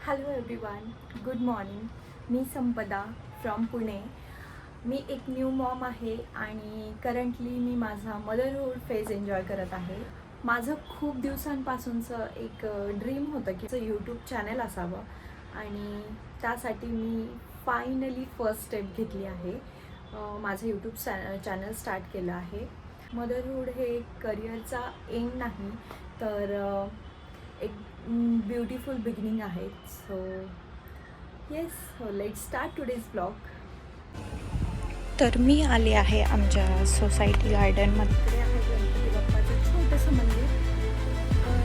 Hello everyone, good morning. मी Sampada from Pune. मी एक न्यू मॉम आहे आणि करंटली मी माझा मदरहूड फेज एन्जॉय करत आहे. माझं खूप दिवसांपासूनचं एक ड्रीम होतं की यूट्यूब चॅनल असावं आणि त्यासाठी मी फायनली फर्स्ट स्टेप घेतली आहे. माझं यूट्यूब चॅनल स्टार्ट केलं आहे. मदरहूड हे करिअरचा एंड नाही तर एक ब्युटिफुल बिगिनिंग आहे. So yes, let start today's blog. तर मी आले आहे आमच्या सोसायटी गार्डनमध्ये. आहे गणपती बाप्पाचं छोटंसं मंदिर.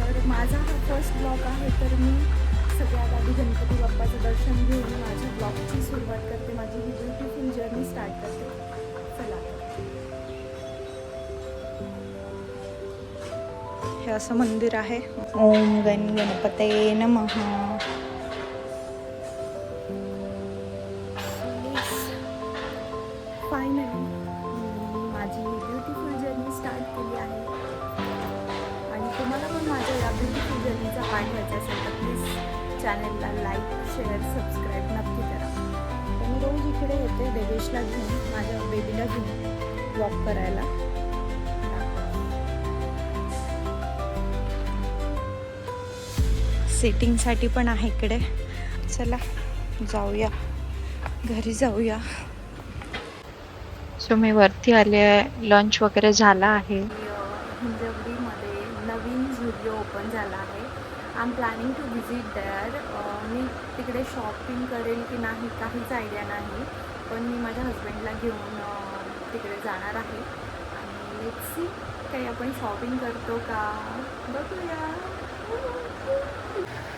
तर माझा हा फर्स्ट ब्लॉग आहे, तर मी सगळ्यात आधी गणपती बाप्पाचं दर्शन घेऊन माझ्या ब्लॉगची सुरुवात करते. माझी ही ब्युटिफुल जर्नी स्टार्ट करते. चला, हे असं मंदिर आहे. ओम गणपते नमः. फायनली माझी ब्युटिफुल जर्नी स्टार्ट केली आहे आणि तुम्हाला पण माझ्या या ब्युटिफुल जर्नीचा पार्ट व्हायचा असेल तर प्लीज चॅनलला लाईक, शेअर, सबस्क्राईब नक्की करा. तर मी रोज इकडे येते देवेशला घेऊन, माझ्या बेबीला घेऊन वॉक करायला. सेटिंगसाठी पण आहे इकडे. चला जाऊया, घरी जाऊया. सो मी वरती आले आहे. लंच वगैरे झाला आहे. हिंजवडीमध्ये नवीन झुडिओ ओपन झाला आहे. I am planning to visit there. मी तिकडे शॉपिंग करेल की नाही काहीच आयडिया नाही, पण मी माझ्या हजबंडला घेऊन तिकडे जाणार आहे आणि लेट्स सी काही आपण शॉपिंग करतो का बघूया.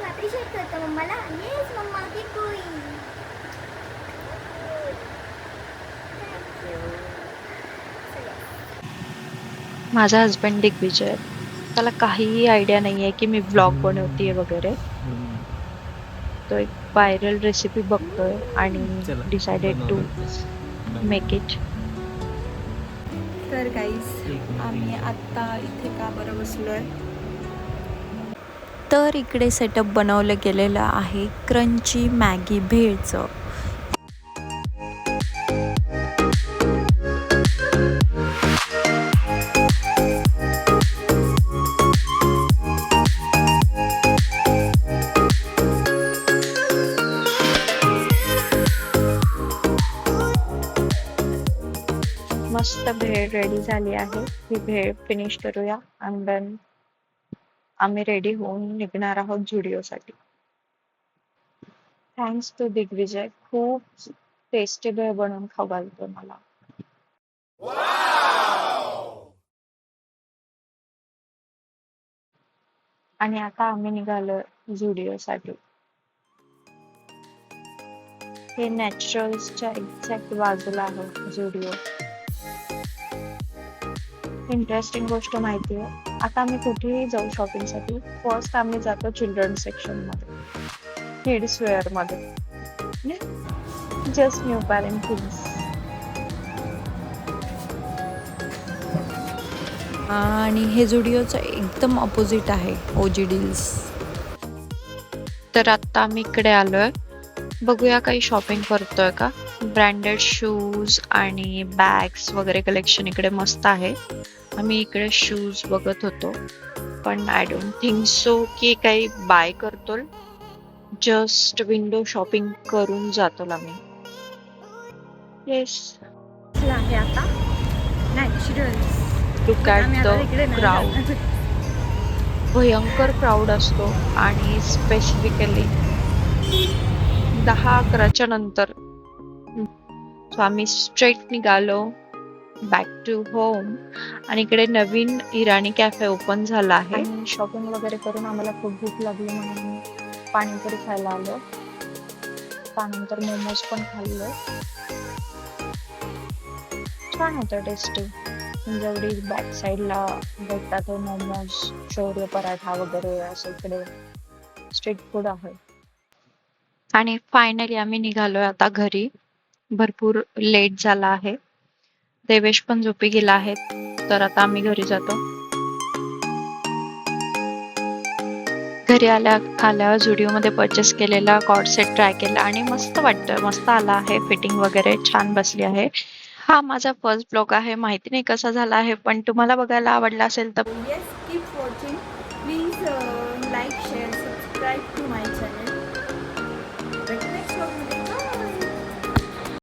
अप्रिशिएट करतो मम्माला. येस मम्मा की कोई. माझा हजबंड दिग्विजय, त्याला काहीही आयडिया नाही आहे की मी व्लॉग बनवतेय वगैरे. तो एक व्हायरल रेसिपी बघतोय आणि डिसाइडेड टू मेक इट. तर गाईज, आम्ही आत्ता इथे का बरं बसलोय, तर इकडे सेटअप बनवलं गेलेलं आहे क्रंची मॅगी भेळचं. मस्त भेळ रेडी झाली आहे. ही भेळ फिनिश करूया आणि देन आम्ही रेडी होऊन निघणार आहोत झुडिओसाठी. थँक्स टू दिग्विजय, खूप टेस्टी भेळ बनवून खाऊ घालतो मला. आणि आता आम्ही निघालो झुडिओसाठी. हे नॅचरल्सच्या एक्झॅक्ट बाजूला आहे झुडिओ. इंटरेस्टिंग गोष्ट माहिती आहे, आता आम्ही कुठेही जाऊ शॉपिंगसाठी फर्स्ट आम्ही जातो चिल्ड्रन सेक्शन मध्ये, किड्स वेअर मध्ये. Just new parent things. आणि हे झुडिओचं एकदम ऑपोजिट आहे ओजी डील्स. तर आता आम्ही इकडे आलोय, बघूया काही शॉपिंग करतोय का. ब्रँडेड शूज आणि बॅग्स वगैरे कलेक्शन इकडे मस्त आहे. आम्ही इकडे शूज बघत होतो, पण आय डोंट थिंक सो की काही बाय करतो. जस्ट विंडो शॉपिंग करून जातो आम्ही. येस, आहे आता Naturals. Look at the crowd. भयंकर क्राऊड असतो आणि स्पेसिफिकली 10-11च्या नंतर. सो आम्ही स्ट्रेट निघालो बॅक टू होम आणि इकडे नवीन इराणी कॅफे ओपन झाला आहे. शॉपिंग वगैरे करून आम्हाला खूप भूक लागली म्हणून पाणीपुरी खायला आलो. त्यानंतर मोमोज पण खाल्ले. छान होतं, टेस्टी. जेवढी बॅक साईडला भेटतात मोमोज, शौर्य पराठा वगैरे असं इकडे स्ट्रीट फूड आहे. आणि फायनली आम्ही निघालोय आता घरी. भरपूर लेट झाला आहे. देवेश पण झोपी गेला आहे, तर आता आम्ही घरी जातो. घरी आल्या झुडिओमध्ये परचेस केलेला कॉर्ड सेट ट्राय केला आणि मस्त वाटतं, मस्त आला आहे. फिटिंग वगैरे छान बसली आहे. हा माझा फर्स्ट ब्लॉग आहे. माहिती नाही कसा झाला आहे, पण तुम्हाला बघायला आवडला असेल तर yes, keep watching. Please like, share, subscribe to my channel.